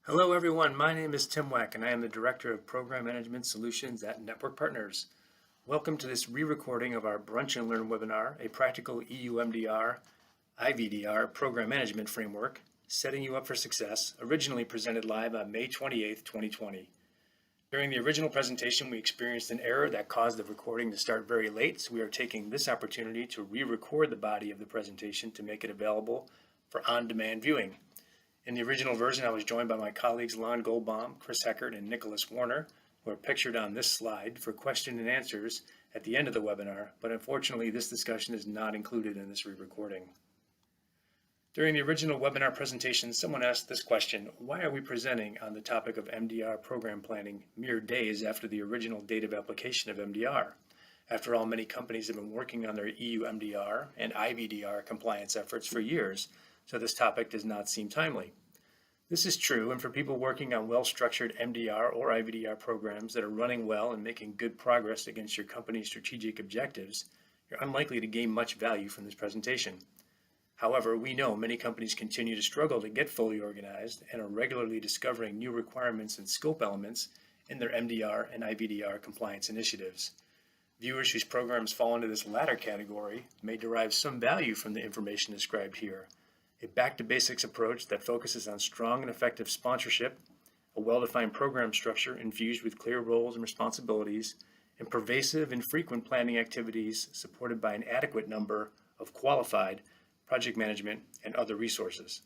Hello everyone, my name is Tim Wech and I am the Director of Program Management Solutions at Network Partners. Welcome to this re-recording of our Brunch and Learn webinar, a practical EU MDR, IVDR program management framework, setting you up for success, originally presented live on May 28, 2020. During the original presentation, we experienced an error that caused the recording to start very late, so we are taking this opportunity to re-record the body of the presentation to make it available for on-demand viewing. In the original version, I was joined by my colleagues Lon Goldbaum, Chris Heckert, and Nicholas Warner, who are pictured on this slide for question and answers at the end of the webinar, but unfortunately this discussion is not included in this re-recording. During the original webinar presentation, someone asked this question: why are we presenting on the topic of MDR program planning mere days after the original date of application of MDR? After all, many companies have been working on their EU MDR and IVDR compliance efforts for years, so this topic does not seem timely. This is true, and for people working on well-structured MDR or IVDR programs that are running well and making good progress against your company's strategic objectives, you're unlikely to gain much value from this presentation. However, we know many companies continue to struggle to get fully organized and are regularly discovering new requirements and scope elements in their MDR and IVDR compliance initiatives. Viewers whose programs fall into this latter category may derive some value from the information described here. A back-to-basics approach that focuses on strong and effective sponsorship, a well-defined program structure infused with clear roles and responsibilities, and pervasive and frequent planning activities supported by an adequate number of qualified project management and other resources.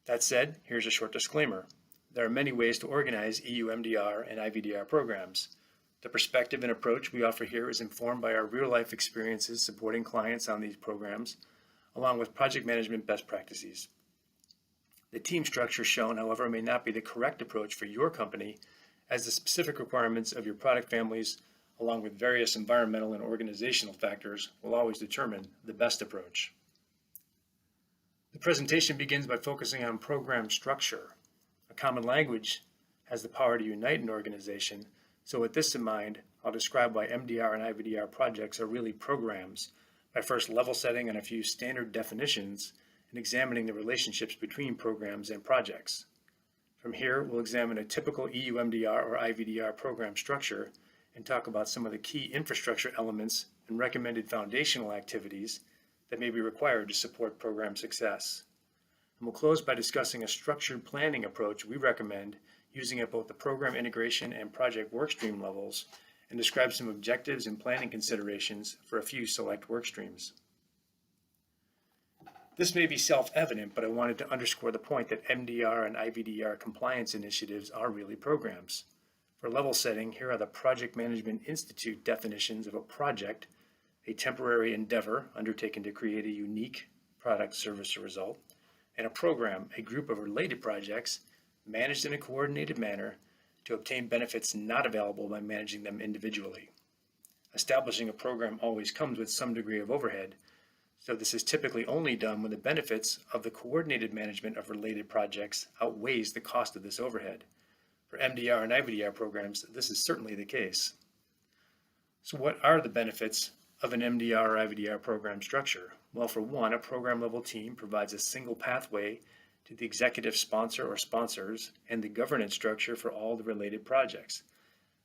That said, here's a short disclaimer. There are many ways to organize EU MDR and IVDR programs. The perspective and approach we offer here is informed by our real-life experiences supporting clients on these programs, along with project management best practices. The team structure shown, however, may not be the correct approach for your company, as the specific requirements of your product families, along with various environmental and organizational factors, will always determine the best approach. The presentation begins by focusing on program structure. A common language has the power to unite an organization, so with this in mind, I'll describe why MDR and IVDR projects are really programs, by first level setting on a few standard definitions and examining the relationships between programs and projects. From here, we'll examine a typical EU MDR or IVDR program structure and talk about some of the key infrastructure elements and recommended foundational activities that may be required to support program success. And we'll close by discussing a structured planning approach we recommend using at both the program integration and project workstream levels, and describe some objectives and planning considerations for a few select work streams. This may be self-evident, but I wanted to underscore the point that MDR and IVDR compliance initiatives are really programs. For level setting, here are the Project Management Institute definitions of a project: a temporary endeavor undertaken to create a unique product, service, or result, and a program, a group of related projects managed in a coordinated manner to obtain benefits not available by managing them individually. Establishing a program always comes with some degree of overhead, so this is typically only done when the benefits of the coordinated management of related projects outweighs the cost of this overhead. For MDR and IVDR programs, this is certainly the case. So what are the benefits of an MDR or IVDR program structure? Well, for one, a program level team provides a single pathway to the executive sponsor or sponsors and the governance structure for all the related projects.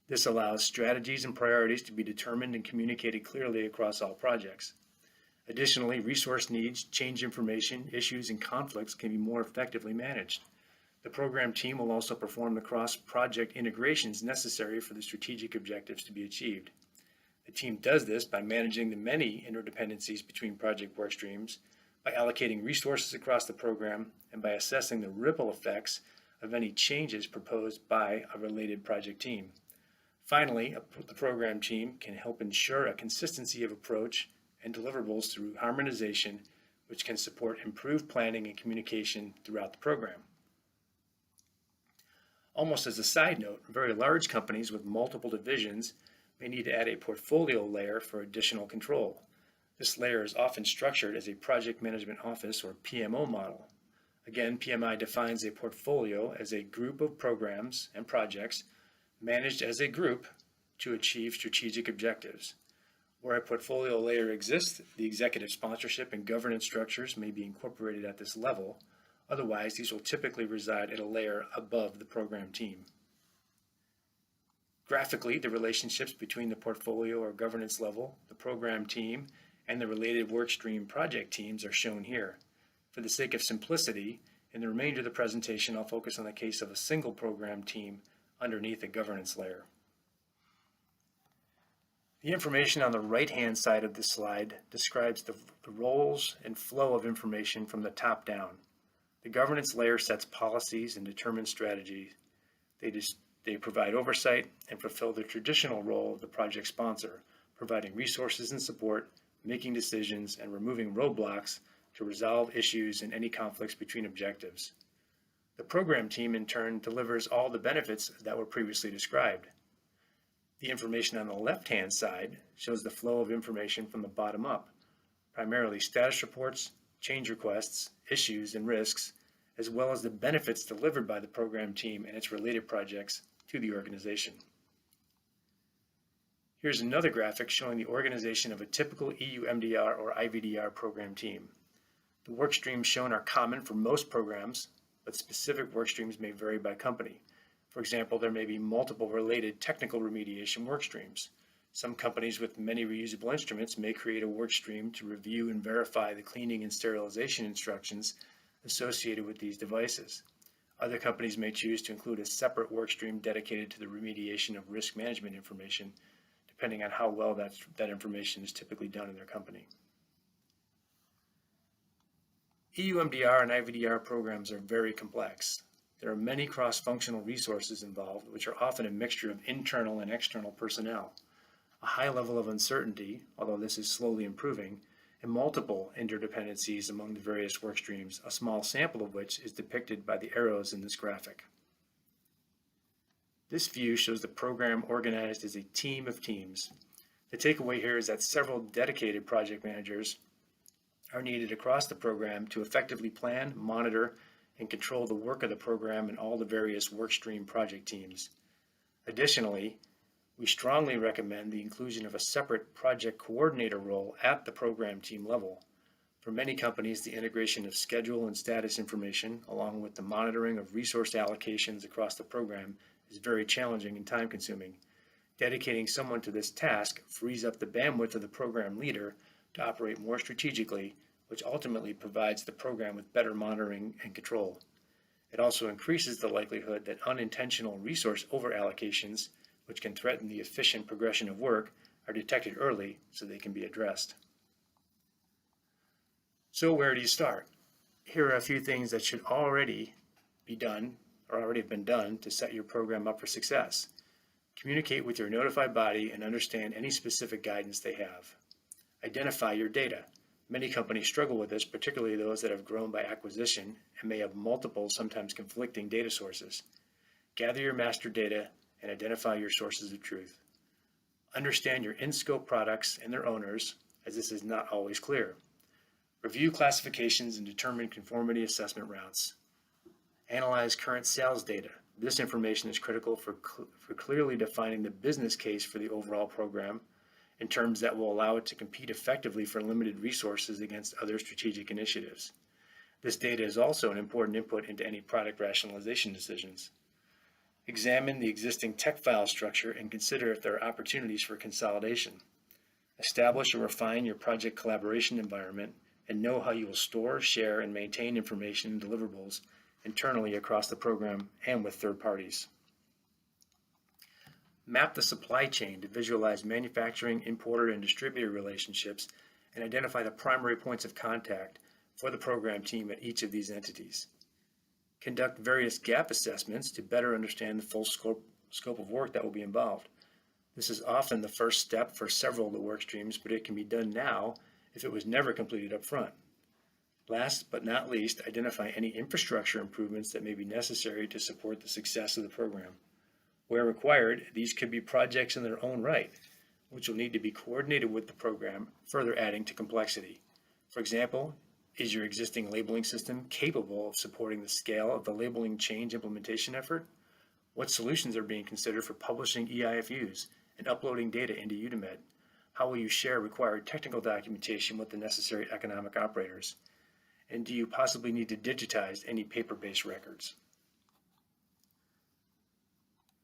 This allows strategies and priorities to be determined and communicated clearly across all projects. Additionally, resource needs, change information, issues, and conflicts can be more effectively managed. The program team will also perform the cross-project integrations necessary for the strategic objectives to be achieved. The team does this by managing the many interdependencies between project work streams, by allocating resources across the program, and by assessing the ripple effects of any changes proposed by a related project team. Finally, the program team can help ensure a consistency of approach and deliverables through harmonization, which can support improved planning and communication throughout the program. Almost as a side note, very large companies with multiple divisions may need to add a portfolio layer for additional control. This layer is often structured as a project management office or PMO model. Again, PMI defines a portfolio as a group of programs and projects managed as a group to achieve strategic objectives. Where a portfolio layer exists, the executive sponsorship and governance structures may be incorporated at this level, Otherwise, these will typically reside at a layer above the program team. Graphically, the relationships between the portfolio or governance level, the program team, and the related workstream project teams are shown here. For the sake of simplicity, in the remainder of the presentation, I'll focus on the case of a single program team underneath a governance layer. The information on the right-hand side of this slide describes the roles and flow of information from the top down. The governance layer sets policies and determines strategy. They provide oversight and fulfill the traditional role of the project sponsor, providing resources and support, making decisions, and removing roadblocks to resolve issues and any conflicts between objectives. The program team, in turn, delivers all the benefits that were previously described. The information on the left-hand side shows the flow of information from the bottom up, primarily status reports, change requests, issues, and risks, as well as the benefits delivered by the program team and its related projects to the organization. Here's another graphic showing the organization of a typical EU MDR or IVDR program team. The work streams shown are common for most programs, but specific work streams may vary by company. For example, there may be multiple related technical remediation work streams. Some companies with many reusable instruments may create a work stream to review and verify the cleaning and sterilization instructions associated with these devices. Other companies may choose to include a separate work stream dedicated to the remediation of risk management information, depending on how well that information is typically done in their company. EU MDR and IVDR programs are very complex. There are many cross-functional resources involved, which are often a mixture of internal and external personnel. A high level of uncertainty, although this is slowly improving, and multiple interdependencies among the various work streams, a small sample of which is depicted by the arrows in this graphic. This view shows the program organized as a team of teams. The takeaway here is that several dedicated project managers are needed across the program to effectively plan, monitor, and control the work of the program and all the various workstream project teams. Additionally, we strongly recommend the inclusion of a separate project coordinator role at the program team level. For many companies, the integration of schedule and status information, along with the monitoring of resource allocations across the program, is very challenging and time-consuming. Dedicating someone to this task frees up the bandwidth of the program leader to operate more strategically, which ultimately provides the program with better monitoring and control. It also increases the likelihood that unintentional resource over-allocations, which can threaten the efficient progression of work, are detected early so they can be addressed. So where do you start? Here are a few things that should already be done or already have been done to set your program up for success. Communicate with your notified body and understand any specific guidance they have. Identify your data. Many companies struggle with this, particularly those that have grown by acquisition and may have multiple, sometimes conflicting data sources. Gather your master data and identify your sources of truth. Understand your in-scope products and their owners, as this is not always clear. Review classifications and determine conformity assessment routes. Analyze current sales data. This information is critical for clearly defining the business case for the overall program in terms that will allow it to compete effectively for limited resources against other strategic initiatives. This data is also an important input into any product rationalization decisions. Examine the existing tech file structure and consider if there are opportunities for consolidation. Establish or refine your project collaboration environment and know how you will store, share, and maintain information and deliverables internally across the program and with third parties. Map the supply chain to visualize manufacturing, importer, and distributor relationships and identify the primary points of contact for the program team at each of these entities. Conduct various gap assessments to better understand the full scope of work that will be involved. This is often the first step for several of the work streams, but it can be done now if it was never completed up front. Last but not least, identify any infrastructure improvements that may be necessary to support the success of the program. Where required, these could be projects in their own right, which will need to be coordinated with the program, further adding to complexity. For example, is your existing labeling system capable of supporting the scale of the labeling change implementation effort? What solutions are being considered for publishing EIFUs and uploading data into UDIMED? How will you share required technical documentation with the necessary economic operators? And do you possibly need to digitize any paper-based records?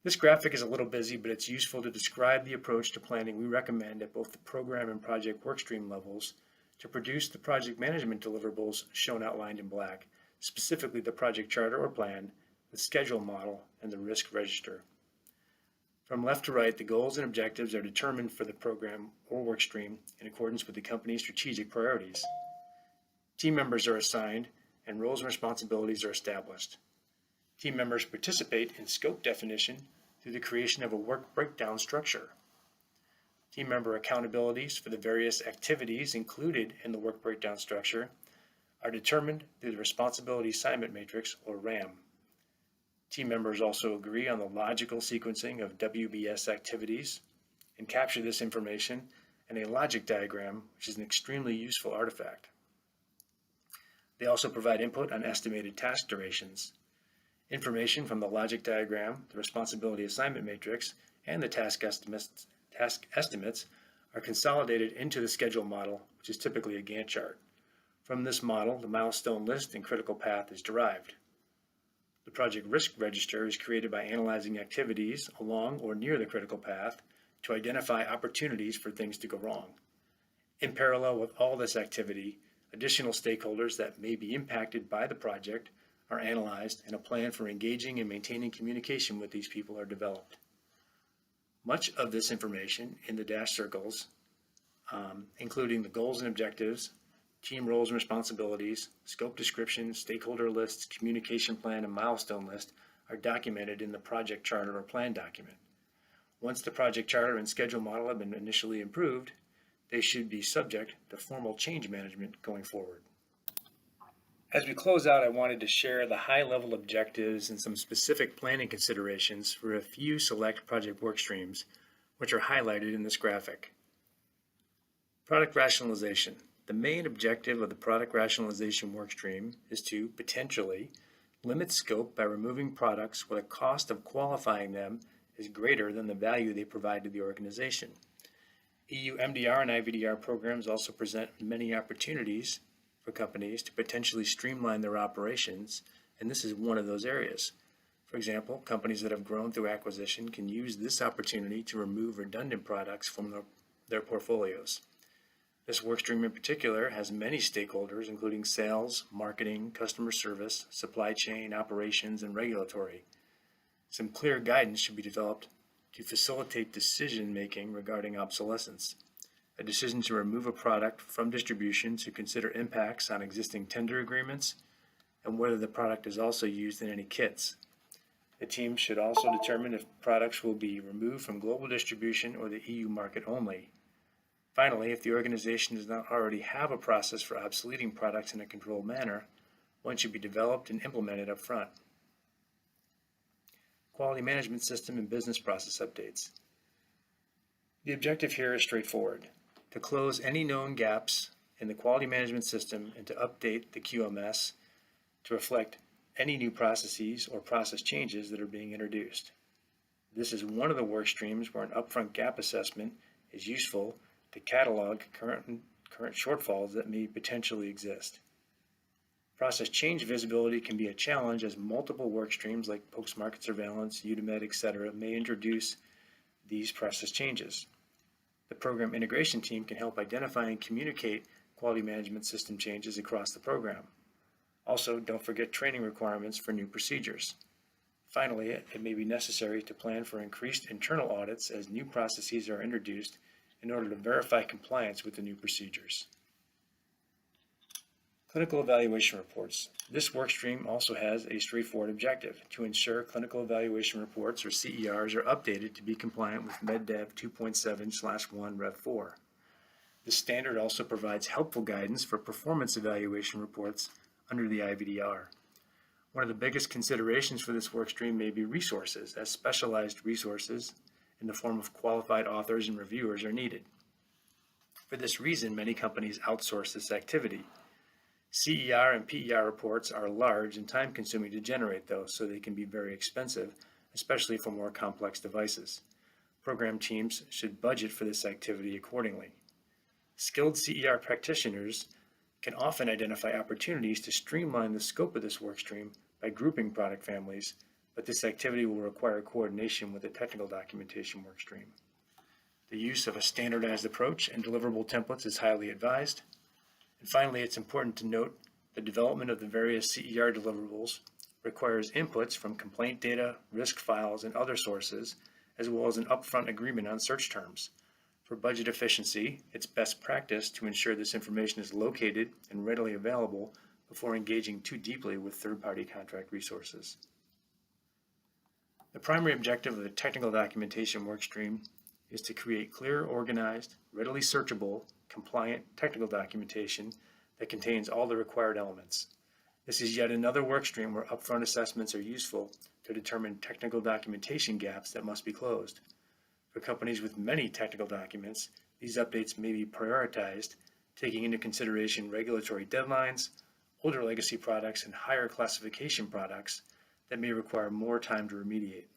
This graphic is a little busy, but it's useful to describe the approach to planning we recommend at both the program and project workstream levels to produce the project management deliverables shown outlined in black, specifically the project charter or plan, the schedule model, and the risk register. From left to right, the goals and objectives are determined for the program or workstream in accordance with the company's strategic priorities. Team members are assigned and roles and responsibilities are established. Team members participate in scope definition through the creation of a work breakdown structure. Team member accountabilities for the various activities included in the work breakdown structure are determined through the responsibility assignment matrix, or RAM. Team members also agree on the logical sequencing of WBS activities and capture this information in a logic diagram, which is an extremely useful artifact. They also provide input on estimated task durations. Information from the logic diagram, the responsibility assignment matrix, and the task estimates are consolidated into the schedule model, which is typically a Gantt chart. From this model, the milestone list and critical path is derived. The project risk register is created by analyzing activities along or near the critical path to identify opportunities for things to go wrong. In parallel with all this activity, additional stakeholders that may be impacted by the project are analyzed, and a plan for engaging and maintaining communication with these people are developed. Much of this information in the dashed circles, including the goals and objectives, team roles and responsibilities, scope description, stakeholder lists, communication plan, and milestone list, are documented in the project charter or plan document. Once the project charter and schedule model have been initially improved, they should be subject to formal change management going forward. As we close out, I wanted to share the high-level objectives and some specific planning considerations for a few select project work streams, which are highlighted in this graphic. Product rationalization. The main objective of the product rationalization work stream is to potentially limit scope by removing products where the cost of qualifying them is greater than the value they provide to the organization. EU MDR and IVDR programs also present many opportunities for companies to potentially streamline their operations, and this is one of those areas. For example, companies that have grown through acquisition can use this opportunity to remove redundant products from their portfolios. This workstream in particular has many stakeholders, including sales, marketing, customer service, supply chain, operations, and regulatory. Some clear guidance should be developed to facilitate decision-making regarding obsolescence. A decision to remove a product from distribution to consider impacts on existing tender agreements and whether the product is also used in any kits. The team should also determine if products will be removed from global distribution or the EU market only. Finally, if the organization does not already have a process for obsoleting products in a controlled manner, one should be developed and implemented up front. Quality management system and business process updates. The objective here is straightforward: to close any known gaps in the quality management system and to update the QMS to reflect any new processes or process changes that are being introduced. This is one of the work streams where an upfront gap assessment is useful to catalog current shortfalls that may potentially exist. Process change visibility can be a challenge as multiple work streams like post-market surveillance, UDMED, etc. may introduce these process changes. The program integration team can help identify and communicate quality management system changes across the program. Also, don't forget training requirements for new procedures. Finally, it may be necessary to plan for increased internal audits as new processes are introduced in order to verify compliance with the new procedures. Clinical evaluation reports. This workstream also has a straightforward objective: to ensure clinical evaluation reports, or CERs, are updated to be compliant with MedDev 2.7/1 Rev 4. This standard also provides helpful guidance for performance evaluation reports under the IVDR. One of the biggest considerations for this workstream may be resources, as specialized resources in the form of qualified authors and reviewers are needed. For this reason, many companies outsource this activity. CER and PER reports are large and time-consuming to generate, though, so they can be very expensive, especially for more complex devices. Program teams should budget for this activity accordingly. Skilled CER practitioners can often identify opportunities to streamline the scope of this workstream by grouping product families, but this activity will require coordination with the technical documentation workstream. The use of a standardized approach and deliverable templates is highly advised. And finally, it's important to note the development of the various CER deliverables requires inputs from complaint data, risk files, and other sources, as well as an upfront agreement on search terms. For budget efficiency, it's best practice to ensure this information is located and readily available before engaging too deeply with third-party contract resources. The primary objective of the technical documentation workstream is to create clear, organized, readily searchable, compliant technical documentation that contains all the required elements. This is yet another workstream where upfront assessments are useful to determine technical documentation gaps that must be closed. For companies with many technical documents, these updates may be prioritized, taking into consideration regulatory deadlines, older legacy products, and higher classification products that may require more time to remediate.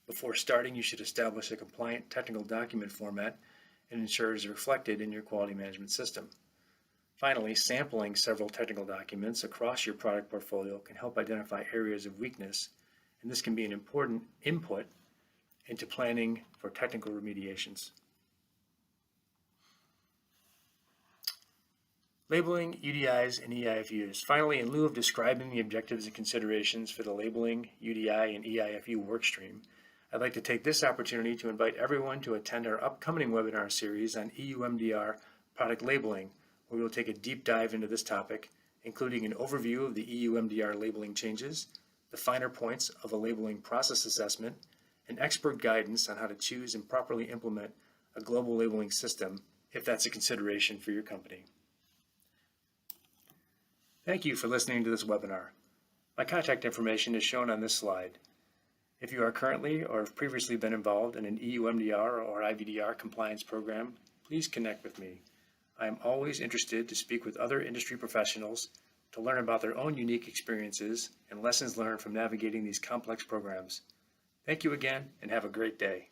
Before starting, you should establish a compliant technical document format and ensure it is reflected in your quality management system. Finally, sampling several technical documents across your product portfolio can help identify areas of weakness, and this can be an important input into planning for technical remediations. Labeling, UDIs, and EIFUs. Finally, in lieu of describing the objectives and considerations for the labeling, UDI, and EIFU workstream, I'd like to take this opportunity to invite everyone to attend our upcoming webinar series on EU MDR product labeling, where we'll take a deep dive into this topic, including an overview of the EU MDR labeling changes, the finer points of a labeling process assessment, and expert guidance on how to choose and properly implement a global labeling system if that's a consideration for your company. Thank you for listening to this webinar. My contact information is shown on this slide. If you are currently or have previously been involved in an EU MDR or IVDR compliance program, please connect with me. I am always interested to speak with other industry professionals to learn about their own unique experiences and lessons learned from navigating these complex programs. Thank you again, and have a great day.